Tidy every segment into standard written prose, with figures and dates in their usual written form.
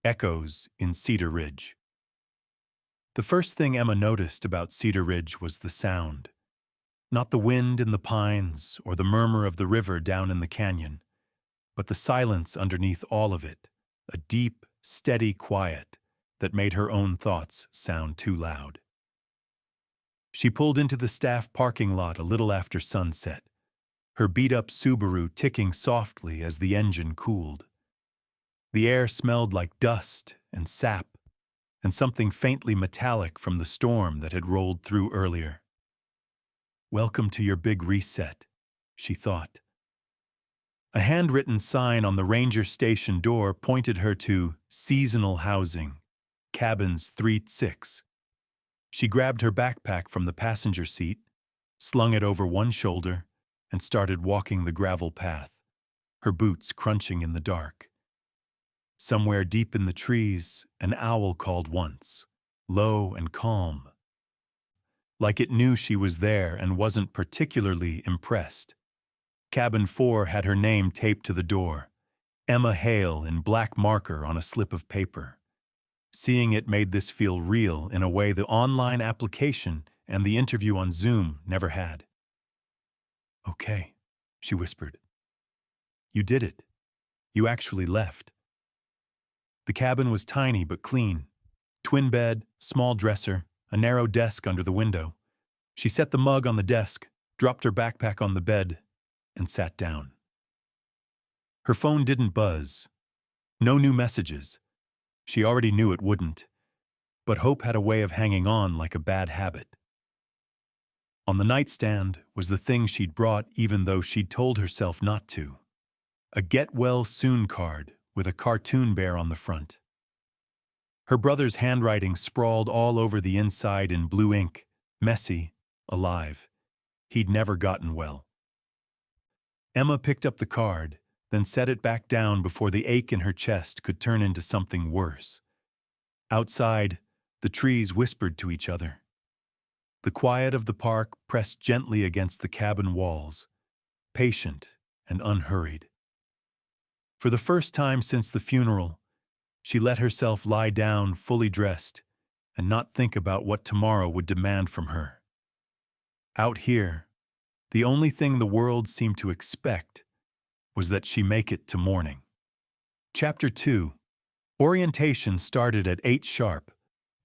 Echoes in Cedar Ridge. The first thing Emma noticed about Cedar Ridge was the sound. Not the wind in the pines or the murmur of the river down in the canyon, but the silence underneath all of it, a deep, steady quiet that made her own thoughts sound too loud. She pulled into the staff parking lot a little after sunset, her beat-up Subaru ticking softly as the engine cooled. The air smelled like dust and sap, and something faintly metallic from the storm that had rolled through earlier. "Welcome to your big reset," she thought. A handwritten sign on the ranger station door pointed her to seasonal housing, cabins 3-6. She grabbed her backpack from the passenger seat, slung it over one shoulder, and started walking the gravel path, her boots crunching in the dark. Somewhere deep in the trees, an owl called once, low and calm, like it knew she was there and wasn't particularly impressed. Cabin 4 had her name taped to the door, Emma Hale in black marker on a slip of paper. Seeing it made this feel real in a way the online application and the interview on Zoom never had. "Okay," she whispered. "You did it. You actually left." The cabin was tiny but clean. Twin bed, small dresser, a narrow desk under the window. She set the mug on the desk, dropped her backpack on the bed, and sat down. Her phone didn't buzz. No new messages. She already knew it wouldn't. But hope had a way of hanging on like a bad habit. On the nightstand was the thing she'd brought even though she'd told herself not to. A get well soon card with a cartoon bear on the front. Her brother's handwriting sprawled all over the inside in blue ink, messy, alive. He'd never gotten well. Emma picked up the card, then set it back down before the ache in her chest could turn into something worse. Outside, the trees whispered to each other. The quiet of the park pressed gently against the cabin walls, patient and unhurried. For the first time since the funeral, she let herself lie down fully dressed and not think about what tomorrow would demand from her. Out here, the only thing the world seemed to expect was that she make it to morning. Chapter 2. Orientation started at 8 sharp.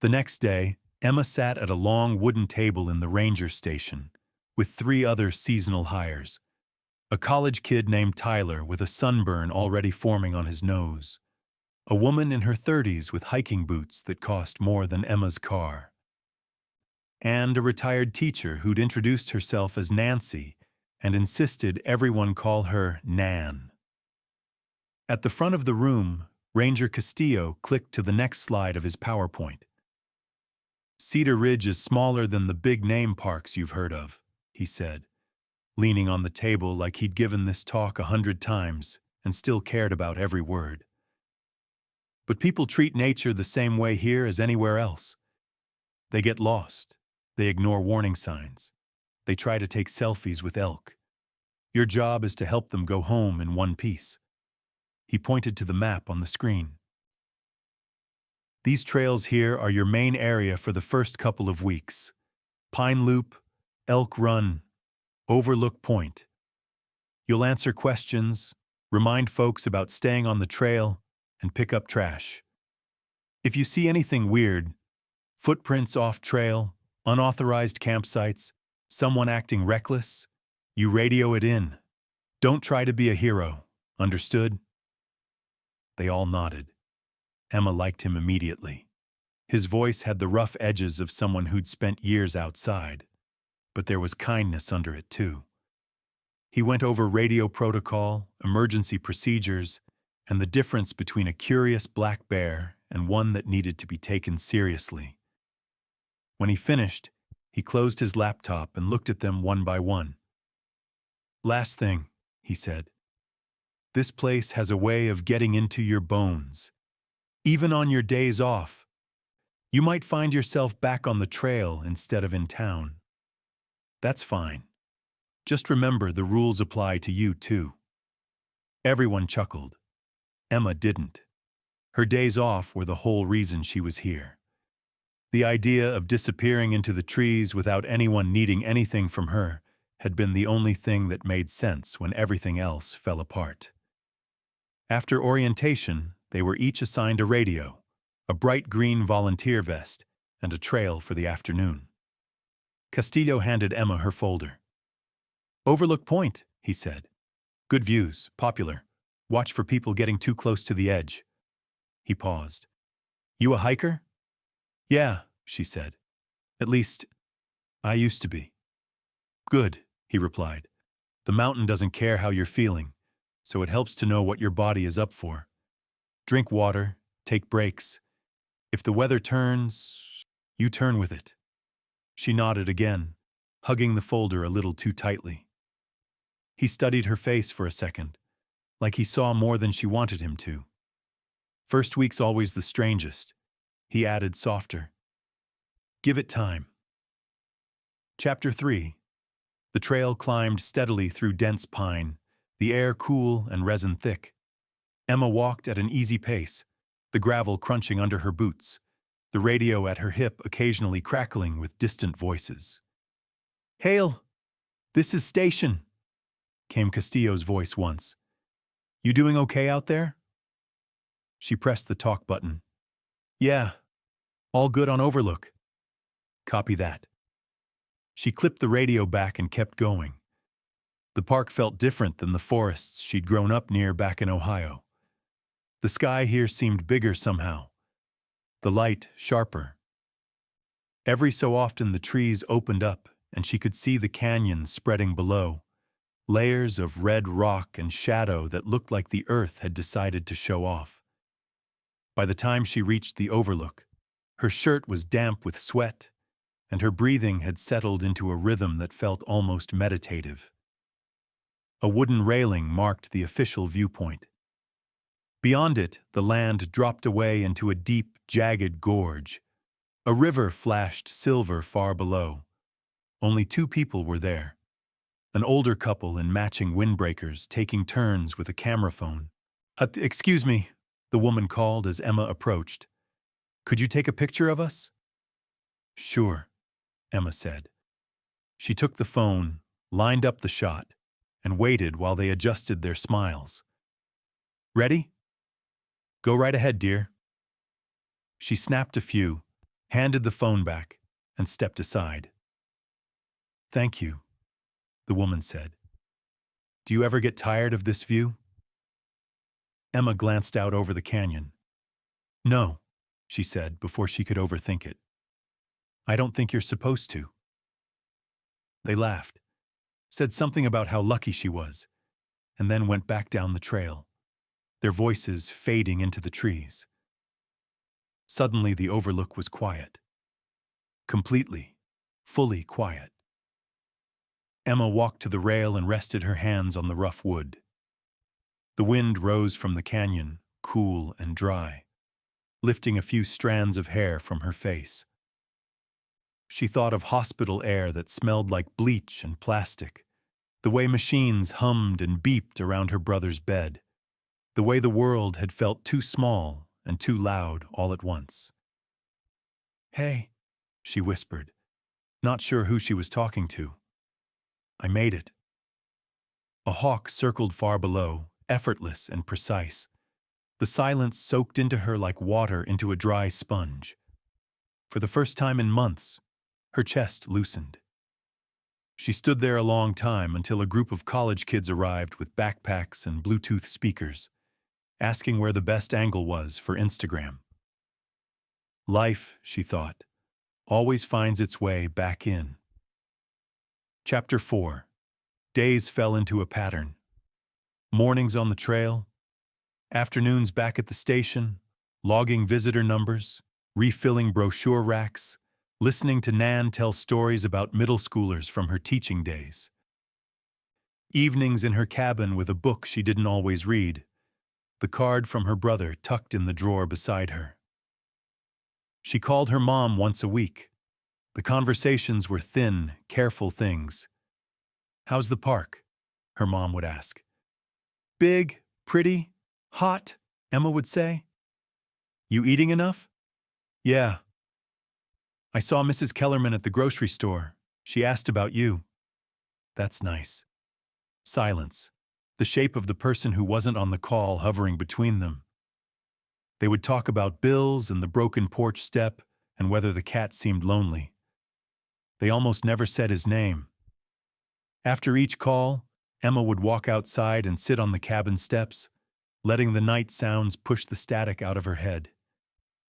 The next day, Emma sat at a long wooden table in the ranger station with 3 other seasonal hires. A college kid named Tyler with a sunburn already forming on his nose. A woman in her 30s with hiking boots that cost more than Emma's car. And a retired teacher who'd introduced herself as Nancy and insisted everyone call her Nan. At the front of the room, Ranger Castillo clicked to the next slide of his PowerPoint. "Cedar Ridge is smaller than the big-name parks you've heard of," he said, leaning on the table like he'd given this talk 100 times and still cared about every word. "But people treat nature the same way here as anywhere else. They get lost. They ignore warning signs. They try to take selfies with elk. Your job is to help them go home in one piece." He pointed to the map on the screen. "These trails here are your main area for the first couple of weeks. Pine Loop, Elk Run, Overlook Point. You'll answer questions, remind folks about staying on the trail, and pick up trash. If you see anything weird, footprints off trail, unauthorized campsites, someone acting reckless, you radio it in. Don't try to be a hero. Understood?" They all nodded. Emma liked him immediately. His voice had the rough edges of someone who'd spent years outside, but there was kindness under it too. He went over radio protocol, emergency procedures, and the difference between a curious black bear and one that needed to be taken seriously. When he finished, he closed his laptop and looked at them one by one. "Last thing," he said. "This place has a way of getting into your bones. Even on your days off, you might find yourself back on the trail instead of in town. That's fine. Just remember the rules apply to you too." Everyone chuckled. Emma didn't. Her days off were the whole reason she was here. The idea of disappearing into the trees without anyone needing anything from her had been the only thing that made sense when everything else fell apart. After orientation, they were each assigned a radio, a bright green volunteer vest, and a trail for the afternoon. Castillo handed Emma her folder. "Overlook Point," he said. "Good views, popular. Watch for people getting too close to the edge." He paused. "You a hiker?" "Yeah," she said. "At least, I used to be." "Good," he replied. "The mountain doesn't care how you're feeling, so it helps to know what your body is up for. Drink water, take breaks. If the weather turns, you turn with it." She nodded again, hugging the folder a little too tightly. He studied her face for a second, like he saw more than she wanted him to. "First week's always the strangest," he added softer. "Give it time." Chapter 3. The trail climbed steadily through dense pine, the air cool and resin thick. Emma walked at an easy pace, the gravel crunching under her boots, the radio at her hip occasionally crackling with distant voices. "Hail! This is Station," came Castillo's voice once. "You doing okay out there?" She pressed the talk button. "Yeah, all good on Overlook." "Copy that." She clipped the radio back and kept going. The park felt different than the forests she'd grown up near back in Ohio. The sky here seemed bigger somehow, the light sharper. Every so often the trees opened up and she could see the canyon spreading below, layers of red rock and shadow that looked like the earth had decided to show off. By the time she reached the overlook, her shirt was damp with sweat, and her breathing had settled into a rhythm that felt almost meditative. A wooden railing marked the official viewpoint. Beyond it, the land dropped away into a deep, jagged gorge. A river flashed silver far below. Only 2 people were there. An older couple in matching windbreakers taking turns with a camera phone. "Excuse me," the woman called as Emma approached. "Could you take a picture of us?" "Sure," Emma said. She took the phone, lined up the shot, and waited while they adjusted their smiles. "Ready?" "Go right ahead, dear." She snapped a few, handed the phone back, and stepped aside. "Thank you," the woman said. "Do you ever get tired of this view?" Emma glanced out over the canyon. "No," she said before she could overthink it. "I don't think you're supposed to." They laughed, said something about how lucky she was, and then went back down the trail, their voices fading into the trees. Suddenly the overlook was quiet. Completely, fully quiet. Emma walked to the rail and rested her hands on the rough wood. The wind rose from the canyon, cool and dry, lifting a few strands of hair from her face. She thought of hospital air that smelled like bleach and plastic, the way machines hummed and beeped around her brother's bed, the way the world had felt too small and too loud all at once. "Hey," she whispered, not sure who she was talking to. "I made it." A hawk circled far below, effortless and precise. The silence soaked into her like water into a dry sponge. For the first time in months, her chest loosened. She stood there a long time until a group of college kids arrived with backpacks and Bluetooth speakers, asking where the best angle was for Instagram. Life, she thought, always finds its way back in. Chapter 4. Days fell into a pattern. Mornings on the trail, afternoons back at the station, logging visitor numbers, refilling brochure racks, listening to Nan tell stories about middle schoolers from her teaching days. Evenings in her cabin with a book she didn't always read, the card from her brother tucked in the drawer beside her. She called her mom once a week. The conversations were thin, careful things. "How's the park?" her mom would ask. "Big, pretty, hot," Emma would say. You eating enough? Yeah. I saw Mrs. Kellerman at the grocery store. She asked about you. That's nice. Silence. The shape of the person who wasn't on the call hovering between them. They would talk about bills and the broken porch step and whether the cat seemed lonely. They almost never said his name. After each call, Emma would walk outside and sit on the cabin steps, letting the night sounds push the static out of her head.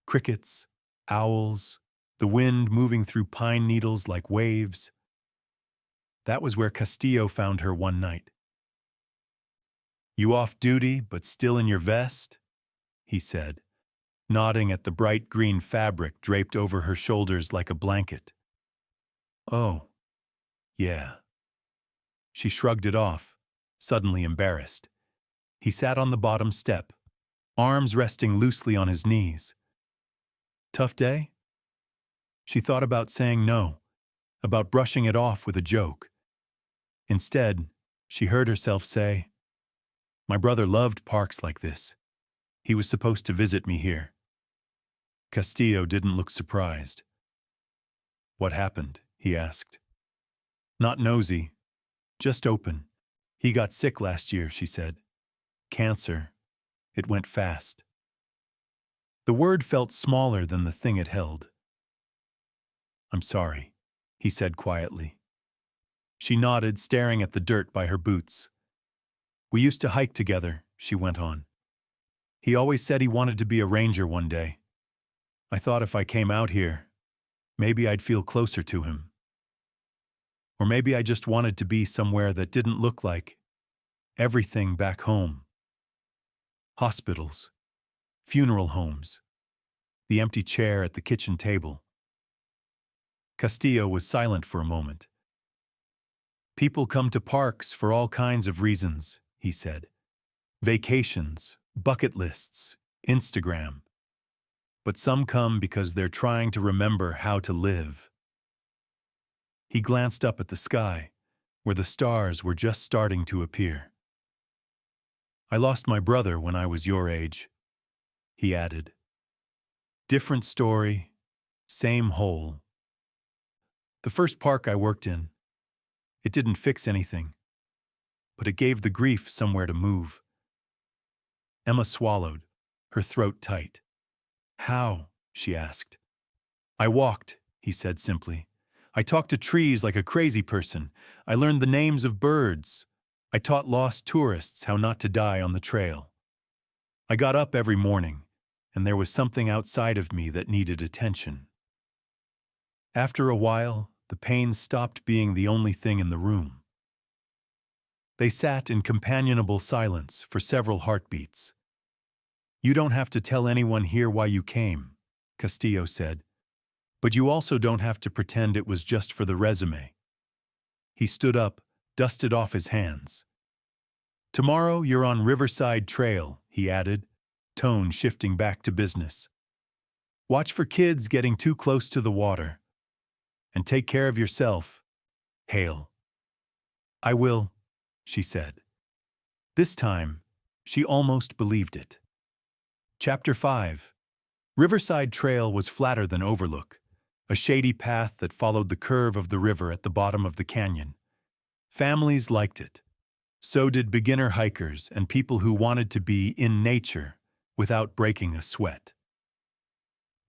Crickets, owls, the wind moving through pine needles like waves. That was where Castillo found her one night. You off duty, but still in your vest? He said, nodding at the bright green fabric draped over her shoulders like a blanket. Oh, yeah. She shrugged it off, suddenly embarrassed. He sat on the bottom step, arms resting loosely on his knees. Tough day? She thought about saying no, about brushing it off with a joke. Instead, she heard herself say, My brother loved parks like this. He was supposed to visit me here. Castillo didn't look surprised. What happened? He asked. Not nosy, just open. He got sick last year, she said. Cancer. It went fast. The word felt smaller than the thing it held. I'm sorry, he said quietly. She nodded, staring at the dirt by her boots. We used to hike together, she went on. He always said he wanted to be a ranger one day. I thought if I came out here, maybe I'd feel closer to him. Or maybe I just wanted to be somewhere that didn't look like everything back home. Hospitals, funeral homes, the empty chair at the kitchen table. Castillo was silent for a moment. People come to parks for all kinds of reasons, he said. Vacations, bucket lists, Instagram. But some come because they're trying to remember how to live. He glanced up at the sky, where the stars were just starting to appear. I lost my brother when I was your age, he added. Different story, same hole. The first park I worked in, it didn't fix anything, but it gave the grief somewhere to move. Emma swallowed, her throat tight. How? She asked. I walked, he said simply. I talked to trees like a crazy person. I learned the names of birds. I taught lost tourists how not to die on the trail. I got up every morning, and there was something outside of me that needed attention. After a while, the pain stopped being the only thing in the room. They sat in companionable silence for several heartbeats. You don't have to tell anyone here why you came, Castillo said, but you also don't have to pretend it was just for the resume. He stood up, dusted off his hands. Tomorrow you're on Riverside Trail, he added, tone shifting back to business. Watch for kids getting too close to the water. And take care of yourself, Hale. I will, she said. This time, she almost believed it. Chapter 5. Riverside Trail was flatter than Overlook, a shady path that followed the curve of the river at the bottom of the canyon. Families liked it. So did beginner hikers and people who wanted to be in nature without breaking a sweat.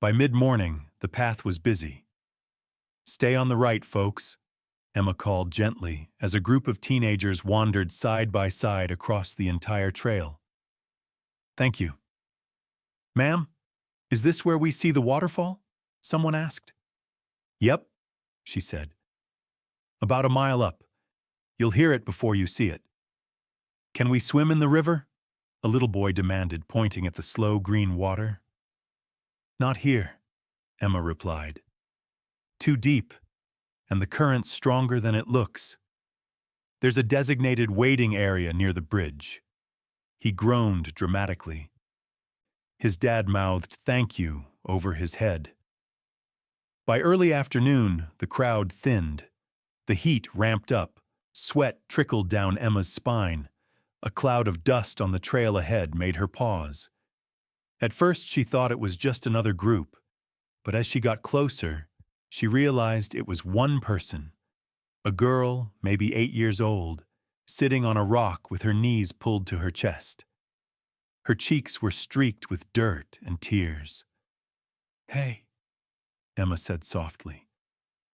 By mid-morning, the path was busy. Stay on the right, folks, Emma called gently as a group of teenagers wandered side by side across the entire trail. Thank you. Ma'am, is this where we see the waterfall? Someone asked. Yep, she said. About a mile up. You'll hear it before you see it. Can we swim in the river? A little boy demanded, pointing at the slow green water. Not here, Emma replied. Too deep, and the current's stronger than it looks. There's a designated wading area near the bridge. He groaned dramatically. His dad mouthed "thank you" over his head. By early afternoon, the crowd thinned. The heat ramped up. Sweat trickled down Emma's spine. A cloud of dust on the trail ahead made her pause. At first, she thought it was just another group, but as she got closer, she realized it was one person, a girl, maybe 8 years old, sitting on a rock with her knees pulled to her chest. Her cheeks were streaked with dirt and tears. "Hey," Emma said softly,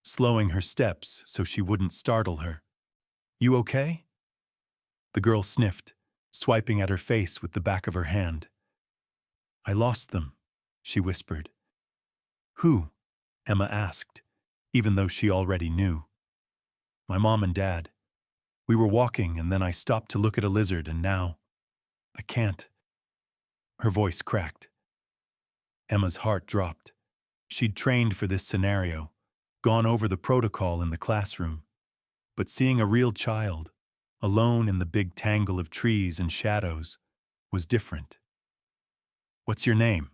slowing her steps so she wouldn't startle her. "You okay?" The girl sniffed, swiping at her face with the back of her hand. "I lost them," she whispered. "Who?" Emma asked, even though she already knew. "My mom and dad. We were walking and then I stopped to look at a lizard and now I can't." Her voice cracked. Emma's heart dropped. She'd trained for this scenario, gone over the protocol in the classroom. But seeing a real child, alone in the big tangle of trees and shadows, was different. "What's your name?"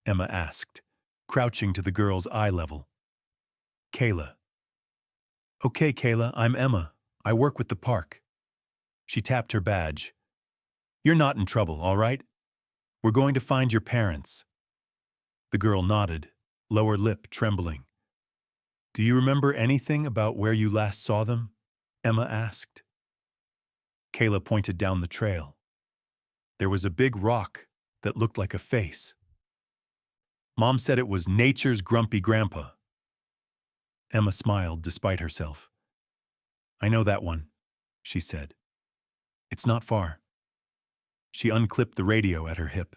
Emma asked, crouching to the girl's eye level. "Kayla." "Okay, Kayla, I'm Emma. I work with the park." She tapped her badge. "You're not in trouble, all right? We're going to find your parents." The girl nodded, lower lip trembling. "Do you remember anything about where you last saw them?" Emma asked. Kayla pointed down the trail. There was a big rock that looked like a face. "Mom said it was nature's grumpy grandpa." Emma smiled despite herself. "I know that one," she said. "It's not far." She unclipped the radio at her hip.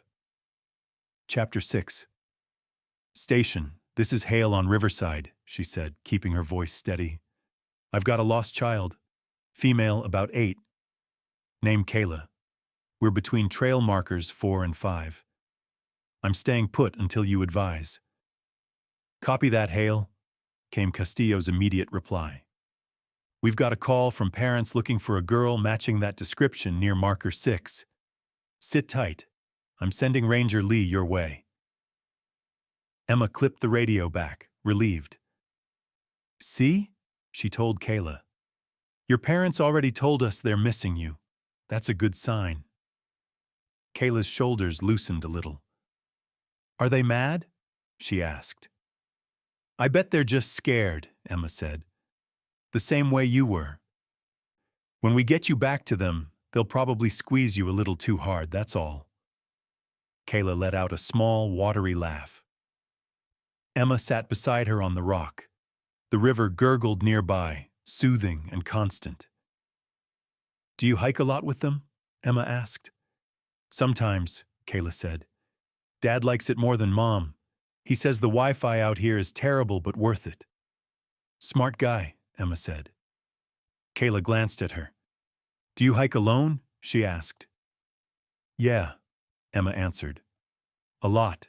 Chapter 6. "Station, this is Hale on Riverside," she said, keeping her voice steady. "I've got a lost child. Female, about 8. Name Kayla. We're between trail markers 4 and 5. I'm staying put until you advise." "Copy that, Hale," came Castillo's immediate reply. "We've got a call from parents looking for a girl matching that description near marker 6. Sit tight. I'm sending Ranger Lee your way." Emma clipped the radio back, relieved. "See?" she told Kayla. "Your parents already told us they're missing you. That's a good sign." Kayla's shoulders loosened a little. "Are they mad?" she asked. "I bet they're just scared," Emma said. "The same way you were. When we get you back to them, they'll probably squeeze you a little too hard, that's all." Kayla let out a small, watery laugh. Emma sat beside her on the rock. The river gurgled nearby, soothing and constant. "Do you hike a lot with them?" Emma asked. "Sometimes," Kayla said. "Dad likes it more than Mom. He says the Wi-Fi out here is terrible but worth it." "Smart guy," Emma said. Kayla glanced at her. "Do you hike alone?" she asked. "Yeah," Emma answered. "A lot."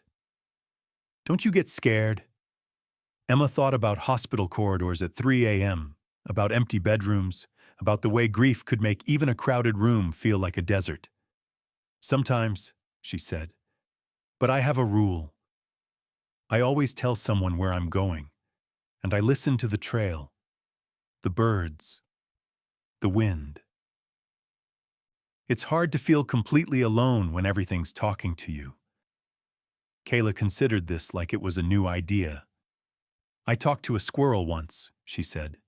"Don't you get scared?" Emma thought about hospital corridors at 3 a.m., about empty bedrooms, about the way grief could make even a crowded room feel like a desert. "Sometimes," she said. "But I have a rule. I always tell someone where I'm going, and I listen to the trail, the birds, the wind. It's hard to feel completely alone when everything's talking to you." Kayla considered this like it was a new idea. "I talked to a squirrel once," she said.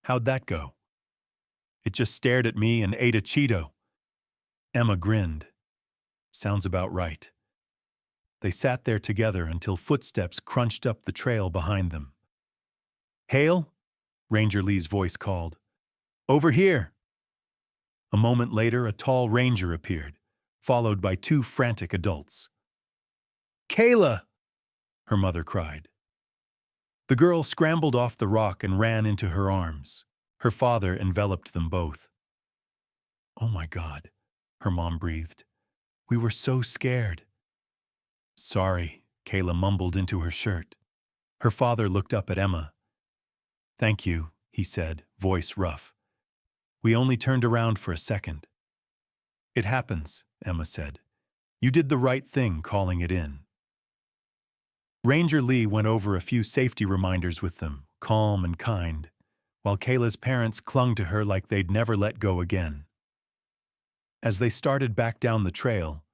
"How'd that go?" "It just stared at me and ate a Cheeto." Emma grinned. "Sounds about right." They sat there together until footsteps crunched up the trail behind them. "Hale?" Ranger Lee's voice called. "Over here." A moment later, a tall ranger appeared, followed by 2 frantic adults. "Kayla!" her mother cried. The girl scrambled off the rock and ran into her arms. Her father enveloped them both. "Oh my God," her mom breathed. "We were so scared." "Sorry," Kayla mumbled into her shirt. Her father looked up at Emma. "Thank you," he said, voice rough. "We only turned around for a second." "It happens," Emma said. "You did the right thing calling it in." Ranger Lee went over a few safety reminders with them, calm and kind, while Kayla's parents clung to her like they'd never let go again. As they started back down the trail,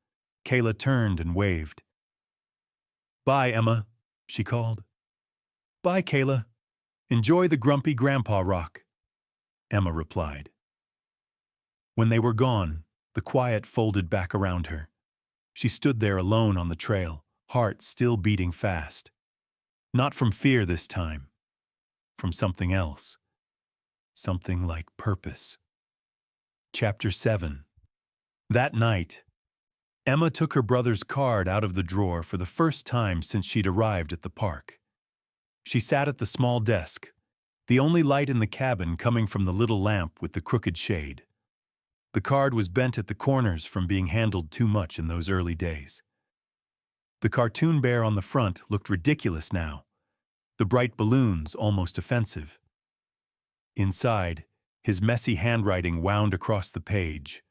Kayla turned and waved. "Bye, Emma," she called. "Bye, Kayla. Enjoy the grumpy grandpa rock," Emma replied. When they were gone, the quiet folded back around her. She stood there alone on the trail, heart still beating fast. Not from fear this time, from something else. Something like purpose. Chapter 7. That night, Emma took her brother's card out of the drawer for the first time since she'd arrived at the park. She sat at the small desk, the only light in the cabin coming from the little lamp with the crooked shade. The card was bent at the corners from being handled too much in those early days. The cartoon bear on the front looked ridiculous now, the bright balloons almost offensive. Inside, his messy handwriting wound across the page.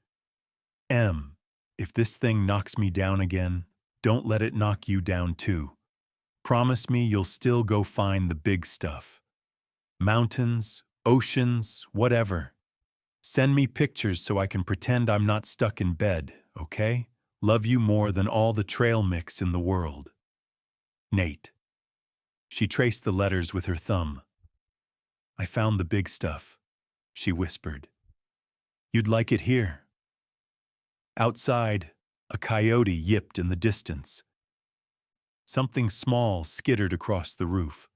"M, if this thing knocks me down again, don't let it knock you down too. Promise me you'll still go find the big stuff. Mountains, oceans, whatever. Send me pictures so I can pretend I'm not stuck in bed, okay? Love you more than all the trail mix in the world. Nate." She traced the letters with her thumb. "I found the big stuff," she whispered. "You'd like it here." Outside, a coyote yipped in the distance. Something small skittered across the roof.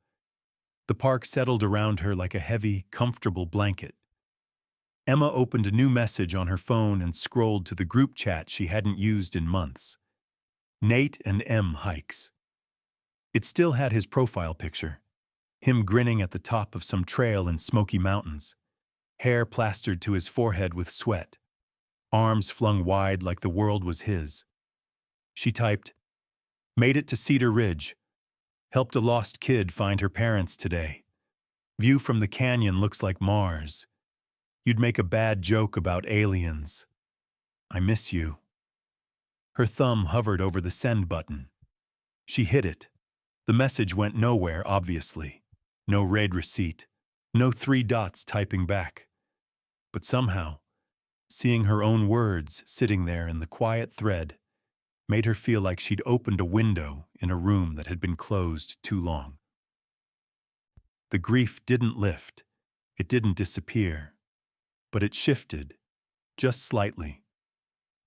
The park settled around her like a heavy, comfortable blanket. Emma opened a new message on her phone and scrolled to the group chat she hadn't used in months. Nate and M hikes. It still had his profile picture, him grinning at the top of some trail in Smoky Mountains, hair plastered to his forehead with sweat, arms flung wide like the world was his. She typed, "Made it to Cedar Ridge. Helped a lost kid find her parents today. View from the canyon looks like Mars. You'd make a bad joke about aliens. I miss you." Her thumb hovered over the send button. She hit it. The message went nowhere, obviously. No raid receipt. No 3 dots typing back. But somehow, seeing her own words sitting there in the quiet thread made her feel like she'd opened a window in a room that had been closed too long. The grief didn't lift. It didn't disappear. But it shifted, just slightly,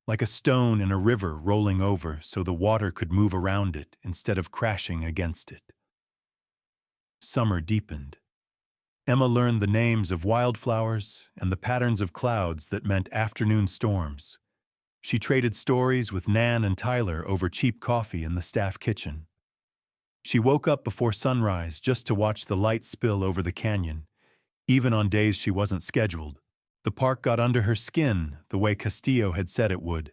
like a stone in a river rolling over so the water could move around it instead of crashing against it. Summer deepened. Emma learned the names of wildflowers and the patterns of clouds that meant afternoon storms. She traded stories with Nan and Tyler over cheap coffee in the staff kitchen. She woke up before sunrise just to watch the light spill over the canyon, even on days she wasn't scheduled. The park got under her skin the way Castillo had said it would.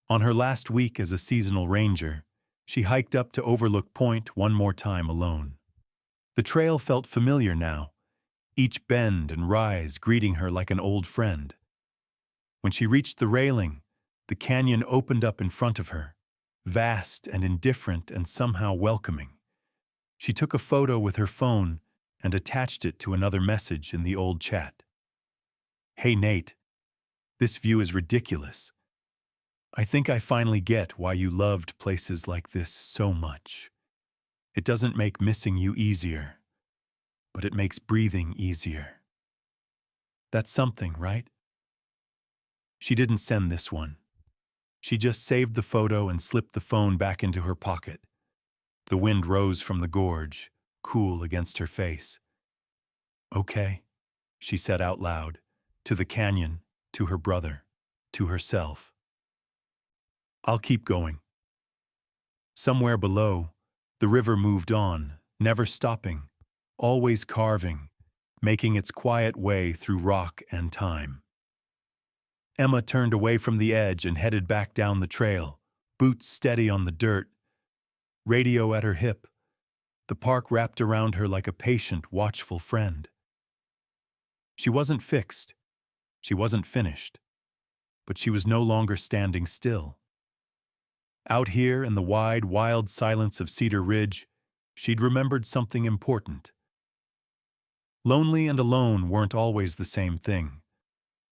On her last week as a seasonal ranger, she hiked up to Overlook Point one more time alone. The trail felt familiar now, each bend and rise greeting her like an old friend. When she reached the railing, the canyon opened up in front of her, vast and indifferent and somehow welcoming. She took a photo with her phone and attached it to another message in the old chat. "Hey Nate, this view is ridiculous. I think I finally get why you loved places like this so much. It doesn't make missing you easier, but it makes breathing easier. That's something, right?" She didn't send this one. She just saved the photo and slipped the phone back into her pocket. The wind rose from the gorge, cool against her face. "Okay," she said out loud, to the canyon, to her brother, to herself. "I'll keep going." Somewhere below, the river moved on, never stopping, always carving, making its quiet way through rock and time. Emma turned away from the edge and headed back down the trail, boots steady on the dirt, radio at her hip, the park wrapped around her like a patient, watchful friend. She wasn't fixed. She wasn't finished. But she was no longer standing still. Out here in the wide, wild silence of Cedar Ridge, she'd remembered something important. Lonely and alone weren't always the same thing.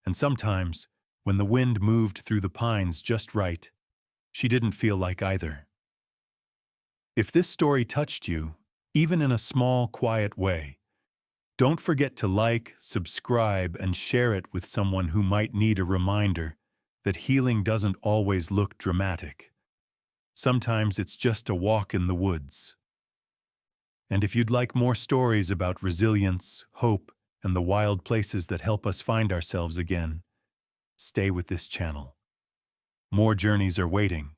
And sometimes, when the wind moved through the pines just right, She didn't feel like either. If this story touched you, even in a small, quiet way, don't forget to like, subscribe, and share it with someone who might need a reminder that healing doesn't always look dramatic. Sometimes it's just a walk in the woods. And if you'd like more stories about resilience, hope, and the wild places that help us find ourselves again, stay with this channel. More journeys are waiting,